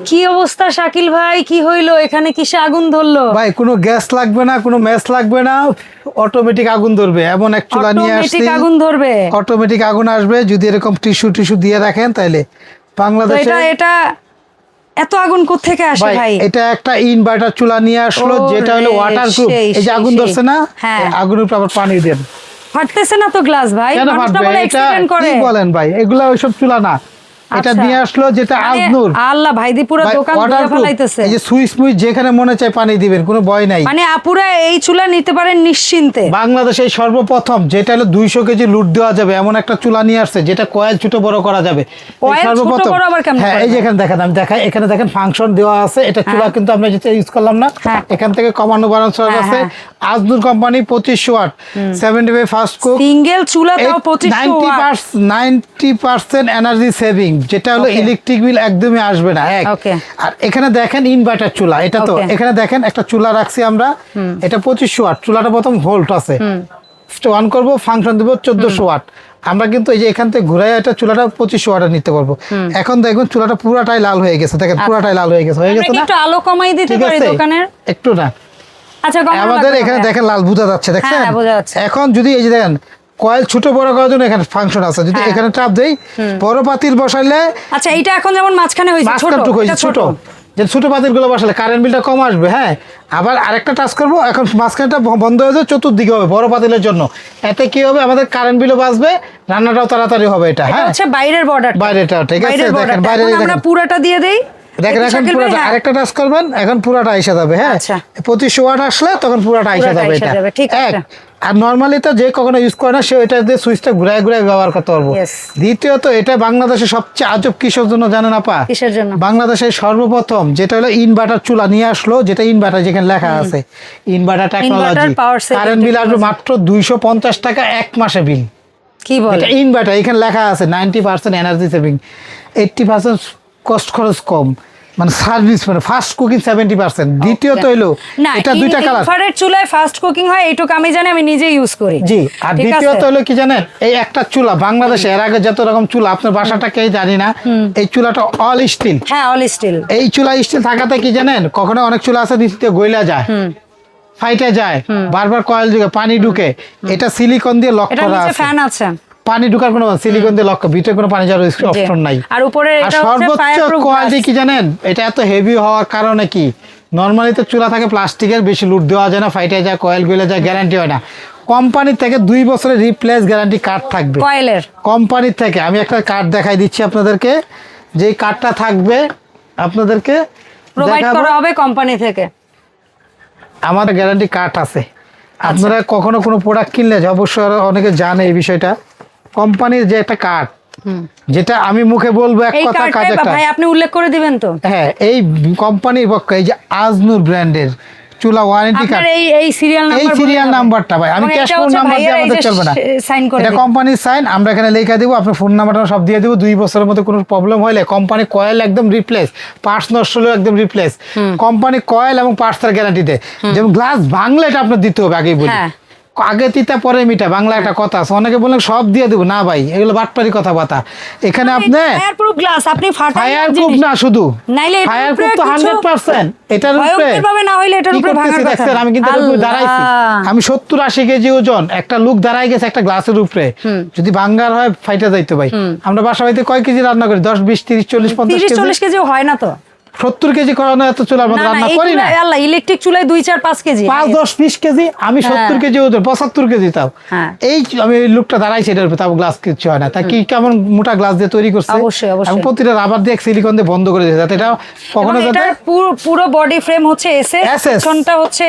কি অবস্থা শাকিল ভাই, কি হইলো এখানে? কিসে আগুন ধরলো ভাই? কোনো গ্যাস লাগবে না, কোনো ম্যাচ লাগবে না, অটোমেটিক আগুন ধরবে। এমন এক চুলা নিয়ে আসছি, অটোমেটিক আগুন ধরবে, অটোমেটিক আগুন আসবে। যদি এরকম টিস্যু দিয়ে রাখেন তাহলে বাংলাদেশে এটা এত আগুন কোত্থেকে আসে ভাই? এটা একটা ইনভার্টার চুলা নিয়ে আসলো, যেটা হলো ওয়াটার প্রুফ। এই যে আগুন ধরছে না, আগুনের উপর আবার পানি দেন। ফাটতেছে না তো গ্লাস ভাই? কেন ফাটবে? এটা কি বলেন ভাই? এগুলা ওইসব চুলা না, এটা নিয়ে আসলো যেটা আজনুর। আল্লাহ ভাই দি পুরো দোকান ধরে ফেলাইতেছে। এই যে সুইচ মুইচ যেখানে মনে চায় পানি দিবেন, কোনো ভয় নাই। মানে আপুরা এই চুলা নিতে পারেন নিশ্চিন্তে। বাংলাদেশে সর্বপ্রথম যেটা হলো 200 কেজি লুট দেওয়া যাবে এমন একটা চুলা নিয়ে আসছে, যেটা কয়েল ছোট বড় করা যাবে সর্বপ্রথম। হ্যাঁ, এই যে এখানে দেখেন, আমি দেখাই, এখানে দেখেন ফাংশন দেওয়া আছে। এটা চুলা কিন্তু আমরা যেটা ইউজ করলাম না, এখান থেকে কমানো বাড়ানো সব আছে। আজনুর company 2500 watt 75 fast cook single চুলা, তাও 2500 ওয়াট, 90% এনার্জি সেভিং, যেটা হলো ইলেকট্রিক বিল একদমই আসবে না। আর এখানে দেখেন ইনভার্টার চুলা, এটা তো এখানে দেখেন একটা চুলা রাখছি আমরা, এটা 2500 ওয়াট। চুলাটা প্রথম ভোল্ট আছে, অন করবো, ফাংশন দেবো 1400 ওয়াট। আমরা কিন্তু এই যে এখান থেকে ঘুরাই এটা চুলাটা 2500 ওয়াটের নিতে পারবো। এখন দেখুন চুলাটা পুরাটাই লাল হয়ে গেছে, দেখেন পুরাটাই লাল হয়ে গেছে, না? একটু আলো কমাই দিতে পারি দোকানের? একটু না, আচ্ছা আমাদের এখানে দেখেন লাল বোঝা যাচ্ছে, দেখছেন? এখন যদি এই যে দেখেন কয়েল ছোট বড় করার জন্য এখানে ফাংশন আছে, যদি এখানে চাপ দেই বড় পাতিল বসাইলে, আচ্ছা এইটা এখন যেমন মাঝখানে হইছে ছোট, যে ছোট পাতিল গুলো বসালে কারেন্ট বিলটা কম আসবে। হ্যাঁ, আবার আরেকটা টাচ করবো, এখন মাঝখানটা বন্ধ হয়ে যাবে, চতুর্দিকে হবে বড় পাতিলের জন্য। এতে কি হবে, আমাদের কারেন্ট বিলও বাঁচবে, রান্নাটাও তাড়াতাড়ি হবে। এটা হ্যাঁ হচ্ছে বাইরের বর্ডার, বাইরেটা ঠিক আছে। দেখেন বাইরে আমরা পুরাটা দিয়ে দেই, দেখেন এখন পুরাটা, আরেকটা টাচ করবেন, এখন পুরাটা আইসা যাবে। হ্যাঁ, 2500 ওয়াট আসলে তখন পুরাটা আইসা যাবে। এটা এক। আর নর্মালি তো যে কখনো ইউজ করে না সে এটা দিয়ে সুইচটা ঘুরায় ঘুরায় ব্যবহার করতে পারবো। দ্বিতীয়ত, এটা বাংলাদেশের সবচেয়ে আজব কিসের জন্য জানেন আপা? কিসের জন্য? বাংলাদেশের সর্বপ্রথম যেটা হলো ইনভার্টার চুলা নিয়ে আসলো, যেটা ইনভার্টার যেখানে লেখা আছে ইনভার্টার টেকনোলজি। কারেন্ট বিল আসবে মাত্র 250 টাকা এক মাসে বিল। কি বলে? ইনভার্টার এখানে লেখা আছে 90% এনার্জি সেভিং, 80% কস্ট খরচ কম, মানে সার্ভিস, মানে ফাস্ট কুকিং 70%। দ্বিতীয়ত হইলো এটা দুইটা কালার। ইনফ্রারেড চুলায় ফাস্ট কুকিং হয়, এইটুকু আমি জানি, আমি নিজে ইউজ করি। জি। আর দ্বিতীয়ত হলো কি জানেন, এই একটা চুলা বাংলাদেশে, এর আগে যত রকম চুলা আপনার বাসাটাকেই জানি না, এই চুলাটা অল স্টিল। হ্যাঁ, অল স্টিল। এই চুলা স্টিল থাকাতে কি জানেন, কখনো অনেক চুলা আছে নিচে গইলা যায়, ফাইটে যায়, বারবার কয়েল ঢুকে, পানি ঢুকে। এটা সিলিকন দিয়ে লক করা আছে, ফ্যান আছে, পানি ঢুকার কোনো সিলিকন দিয়ে লক, ভিতরে কোনো পানি যাওয়ার অপশন নাই। আর উপরে এটা সর্বোচ্চ কোয়ালিটি কি জানেন, এটা এত হেভি হওয়ার কারণে কি, নরমালি তো চুলা থাকে প্লাস্টিকের, বেশি লুট দেওয়া যায় না, ফাইটে যায়, কয়েল গলে যায়, গ্যারান্টি হয় না। কোম্পানির থেকে 2 বছরের রিপ্লেস গ্যারান্টি কার্ড থাকবে কয়েলের। কোম্পানির থেকে আমি একটা কার্ড দেখাই দিচ্ছি আপনাদেরকে, যে কার্ডটা থাকবে আপনাদেরকে প্রোভাইড করা হবে কোম্পানি থেকে। আমাদের গ্যারান্টি কার্ড আছে। আপনারা কখনো কোনো প্রোডাক্ট কিনলে, অবশ্যই অনেকে জানে এই বিষয়টা, কোম্পানির যে একটা কার্ড, যেটা আমি মুখে বলবো এক কথা, কাজ একটা ভাই আপনি উল্লেখ করে দিবেন তো। হ্যাঁ, এই কোম্পানির পক্ষে এই যে আজনুর ব্র্যান্ডের চুলা ওয়ারেন্টি কার্ড, এই সিরিয়াল নাম্বারটা ভাই আমি ক্যাশ ফোন নাম্বার দিয়ে আমাদের চলবে না, এটা কোম্পানির সাইন, আমরা এখানে লেখা দেব, আপনার ফোন নাম্বারটা সব দিয়ে দেব। 2 বছরের মধ্যে কোনো প্রবলেম হলে কোম্পানি কয়েল একদম রিপ্লেস, পার্টস নষ্ট হলেও একদম রিপ্লেস, কোম্পানি কয়েল এবং পার্টসের গ্যারান্টি দেয়। যেমন গ্লাস ভাঙলে এটা আপনার দিতে হবে, আগেই বলি, আগে তিতা পরে মিঠা, বাংলা একটা কথা আছে। অনেকে বলেন সব দিয়ে দেবো, না ভাই এগুলো বাটপারি কথাবার্তা। এখানে আপনি ফায়ারপ্রুফ গ্লাস, আপনি ফায়ারপ্রুফ না শুধু, ফায়ারপ্রুফ তো 100%। এটার উপরে না হইলে এটার উপরে ভাঙার কথা। আমি কিন্তু এর উপরে দাঁড়াইছি, আমি 70-80 কেজি ওজন, একটা লোক দাঁড়াই গেছে একটা গ্লাসের উপরে, যদি ভাঙার হয় ফাইটা যাইতো ভাই। আমরা বাসা বাড়িতে কয় কেজি রান্না করি? 10, 20, 30, 40, 50 কেজি হয় না তো, 70 কেজি করানো এত চুলার মধ্যে রান্না করি না। আল্লাহ, ইলেকট্রিক চুলায় 2, 4, 5 কেজি, 5, 10, 20 কেজি, আমি 70 কেজি ওজন, 75 কেজি। তাও এই আমি লোকটা দাঁড়াইছে এটার উপরে, তাও গ্লাস কিছু হয় না। তা কি কেমন মোটা গ্লাস দিয়ে তৈরি করছে, আমি প্রতিটা রাবার দিয়ে সিলিকন দিয়ে বন্ধ করে দিয়েছি, যাতে এটা কখনো যাতে পুরো বডি ফ্রেম হচ্ছে এসএস, কোনটা হচ্ছে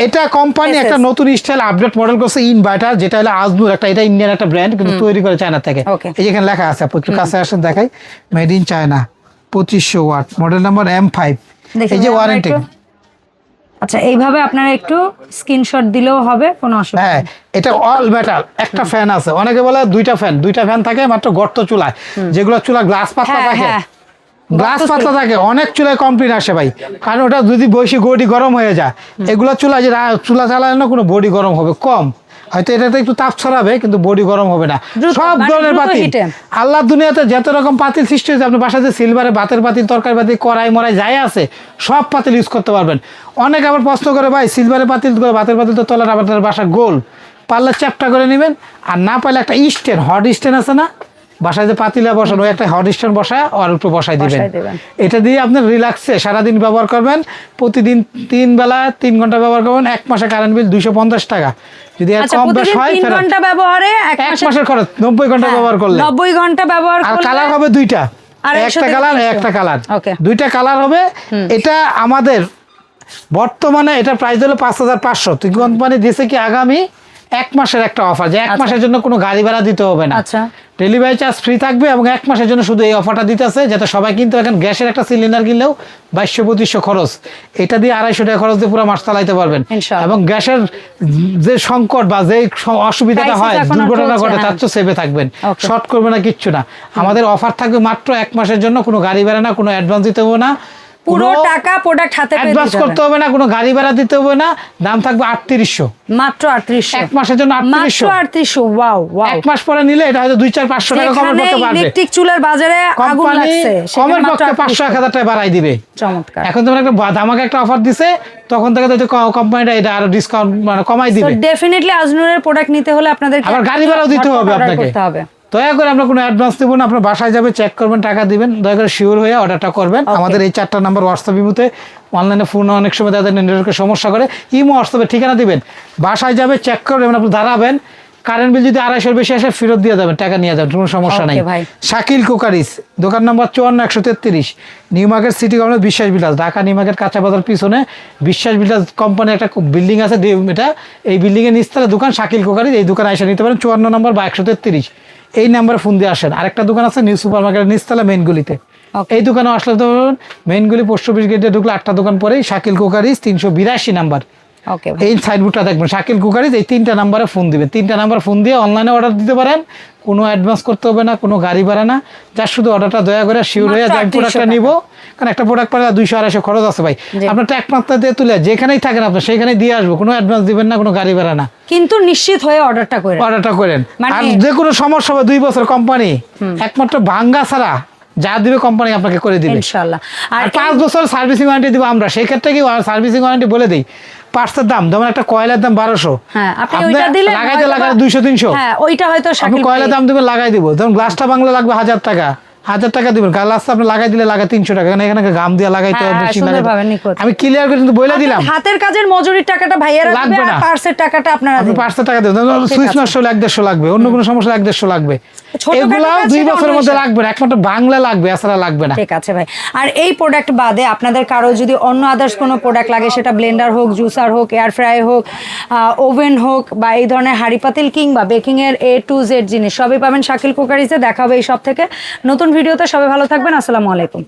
এটা কোম্পানি একটা নতুন স্টাইল আপডেট মডেল করছে, ইনভার্টার, যেটা হলো আজনুর, একটা এটা ইন্ডিয়ান একটা ব্র্যান্ড, কিন্তু তৈরি করে চায়না থেকে। এই যেখানে লেখা আছে, আপনি কাছে আসেন দেখাই, made in China, 2500 watt, model number M5, এই যে ওয়ারেন্টি। আচ্ছা, এইভাবে আপনারা একটু স্ক্রিনশট দিলেও হবে, কোনো অসুবিধা নেই। হ্যাঁ, এটা অল মেটাল, একটা ফ্যান আছে। অনেকে বলে দুইটা ফ্যান থাকে মাত্র গর্ত চুলায়, যেগুলো চুলা গ্লাস পাতলা থাকে, গ্লাস পাতলা থাকে, অনেক চুলায় কমপ্লেন আসে ভাই, কারণ ওটা যদি বেশি বডি গরম হয়ে যায়, এগুলো চুলা যে চুলা চালায় না, কোনো বডি গরম হবে কম। হয়তো এটাতে একটু তাপ ছড়াবে কিন্তু বডি গরম হবে না। সব মানে ধরনের পাতিল আল্লাহর দুনিয়াতে যত রকম পাতিল সৃষ্টি হয়েছে, আপনি বাসাতে সিলভারে ভাতের পাতিল, তরকারি পাতিল, কড়াই মরাই যাই আছে সব পাতিল ইউজ করতে পারবেন। অনেক আবার প্রশ্ন করে ভাই সিলভারের পাতিল করে ভাতের পাতিল তো তলার আপনার বাসা গোল, পারলে চ্যাপটা করে নেবেন, আর না পারলে একটা স্ট্যান্ড হট স্ট্যান্ড আছে না বাসায় যে পাতিলা বসানো, ওই একটা হট স্ট্যান্ড বসায় আর একটু বসাই দিবেন। এটা দিয়ে আপনি রিল্যাক্সে সারাদিন ব্যবহার করবেন, প্রতিদিন 3 বেলা 3 ঘন্টা ব্যবহার করবেন। 1 মাসে কারেন্ট বিল 250 টাকা। যদি আর কম বেশ হয় 3 ঘন্টা ব্যবহারে 1 মাসের খরচ 90 ঘন্টা ব্যবহার করলে 90 ঘন্টা ব্যবহার করলে। আর কালার হবে দুইটা, একটা কালার একটা কালার, দুইটা কালার হবে। এটা আমাদের বর্তমানে এটা প্রাইস হলো 5500। তুই কোম্পানি দিয়েছে কি আগামী 1 মাসের একটা অফার, যে 1 মাসের জন্য কোনো গাড়ি ভাড়া দিতে হবে না, ডেলিভারি চার্জ ফ্রি থাকবে, এবং 1 মাসের জন্য শুধু এই অফারটা দিতেছে, যাতে সবাই কিন্তু এখন গ্যাসের একটা সিলিন্ডার কিনলেও 2200-2500 খরচ, এটা দিয়ে 250 টাকা খরচ দিয়ে পুরো মাস চালাইতে পারবেন। এবং গ্যাসের যে সংকট বা যে অসুবিধাটা হয়, দুর্ঘটনা ঘটে, তার তো সেভে থাকবেন, শর্ট করবে না, কিচ্ছু না। আমাদের অফার থাকবে মাত্র 1 মাসের জন্য, কোনো গাড়ি ভাড়া না, কোনো অ্যাডভান্স দিতে হবে না, পুরো টাকা প্রোডাক্ট হাতে পেয়ে অ্যাডভান্স করতে হবে না, কোনো গাড়ি ভাড়া দিতে হবে না। দাম থাকবে 3800, মাত্র 3800 1 মাসের জন্য। 3800 ওয়াও ওয়াও। 1 মাস পরে নিলে এটা হয়তো 2-4-500 টাকা কমের পক্ষে বাড়বে। ইলেকট্রিক চুলার বাজারে আগুন লাগছে, কমের পক্ষে 500-1000 টাকা বাড়াই দিবে। চমৎকার। এখন তোমার একটা ধামাকা একটা অফার দিছে, তখন থেকে তো কোম্পানিটা এটা আরো ডিসকাউন্ট মানে কমাই দিবে। তো ডেফিনেটলি আজনুরের প্রোডাক্ট নিতে হলে আপনাদেরকে আবার গাড়ি ভাড়াও দিতে হবে আপনাকে। দয়া করে আমরা কোনো অ্যাডভান্স দেবো না, আপনার বাসায় যাবে, চেক করবেন, টাকা দিবেন, দয়া করে শিওর হয়ে অর্ডারটা করবেন। আমাদের এই 4টা নাম্বার হোয়াটসঅ্যাপ ইমোতে, অনলাইনে ফোন অনেক সময় তাদের নেটওয়ার্কের সমস্যা করে, ইমো হোয়াটসঅ্যাপে ঠিকানা দিবেন, বাসায় যাবে, চেক করবেন, আপনি দাঁড়াবেন, কারেন্ট বিল যদি 250 বেশি আসে ফেরত দিয়ে যাবেন, টাকা নিয়ে যাবেন, কোনো সমস্যা নাই। শাকিল কুকারিজ, দোকান number 54-133, new market city complex, বিশ্বাস বিলাস, ঢাকা নিউ মার্কেট কাঁচা বাজার পিছনে বিশ্বাস বিলাস কোম্পানি একটা বিল্ডিং আছে, এটা এই বিল্ডিং এর নিচতলা দোকান শাকিল কুকারিজ। এই দোকানে এসে নিতে পারেন 54 নম্বর বা 133, এই নাম্বারে ফোন দিয়ে আসেন। আরেকটা দোকান আছে নিউ সুপার মার্কেটের নিচতলা মেইনগুলিতে, এই দোকানে আসলে তো মেইনগুলি পোস্ট অফিস গেটে ঢুকলে 8টা দোকান পরেই শাকিল কুকারিজ 382 নাম্বার, এই সাইনবোর্ডটা দেখবেন শাকিল কুকারিজ। এই 3টা নাম্বারে ফোন দিবেন, 3টা নাম্বার ফোন দিয়ে অনলাইনে অর্ডার দিতে পারেন, কোনো অ্যাডভান্স করতে হবে না, কোনো গাড়ি ভাড়া না, যার শুধু অর্ডারটা দয়া করে শিওর হয়ে যে আমি প্রোডাক্টটা নিবো, কারণ একটা প্রোডাক্ট পারে 200-250 খরচ আছে ভাই। আপনার একমাত্রা দিয়ে তুলে যেখানেই থাকেন আপনার সেখানেই দিয়ে আসবো, কোনো অ্যাডভান্স দিবেন না, কোনো গাড়ি ভাড়া না, কিন্তু নিশ্চিত হয়ে অর্ডারটা করেন। আর যে কোনো সমস্যা হবে 2 বছর কোম্পানি একমাত্র ভাঙ্গা ছাড়া যা দিবে কোম্পানি আপনাকে করে দিবে ইনশাআল্লাহ। আর 5 বছর সার্ভিসিং ওয়ারেন্টি দিব আমরা। সেই ক্ষেত্রে কি সার্ভিসিং ওয়ারেন্টি বলে দেই, পার্টসের দাম যেমন একটা কয়লার দাম 1200, আপনি ওইটা দিলে লাগাইতে লাগায় 200-300, ওইটা হয়তো আপনি কয়লার দাম দিবেন লাগাই দিব। যেমন গ্লাসটা বাংলা লাগবে 1000 টাকা, 1000 টাকা দিবেন, গ্লাসটা আপনি লাগাই দিলে লাগে 300 টাকা, এখানে গাম দিয়ে লাগাইতে হবে, মেশিন লাগাইতে হবে। আমি ক্লিয়ার করে কিন্তু বলে দিলাম, হাতের কাজের মজুরির টাকাটা ভাইয়ারা দিবে, আর পার্টসের টাকাটা আপনারা দিবেন। পার্টসের টাকা দেবেন, সুইচ নষ্ট হলে 150 লাগবে, অন্য কোনো সমস্যা 150 লাগবে, এগুলো 2 বছরের মধ্যে লাগবে না, একমাত্র বাংলা লাগবে, এছাড়া লাগবে না। ঠিক আছে ভাই। আর এই প্রোডাক্ট বাদে আপনাদের কারো যদি অন্য আদার্স কোনো প্রোডাক্ট লাগে, সেটা ব্লেন্ডার হোক, জুসার হোক, এয়ার ফ্রাই হোক, ওভেন হোক, বা এই ধরনের হাঁড়ি পাতিল কিংবা বেকিং এর A to Z জিনিস সবই পাবেন শাকিল কুকারিজে। দেখা হবে এই সব থেকে নতুন ভিডিওতে। সবাই ভালো থাকবেন, আসসালামু আলাইকুম।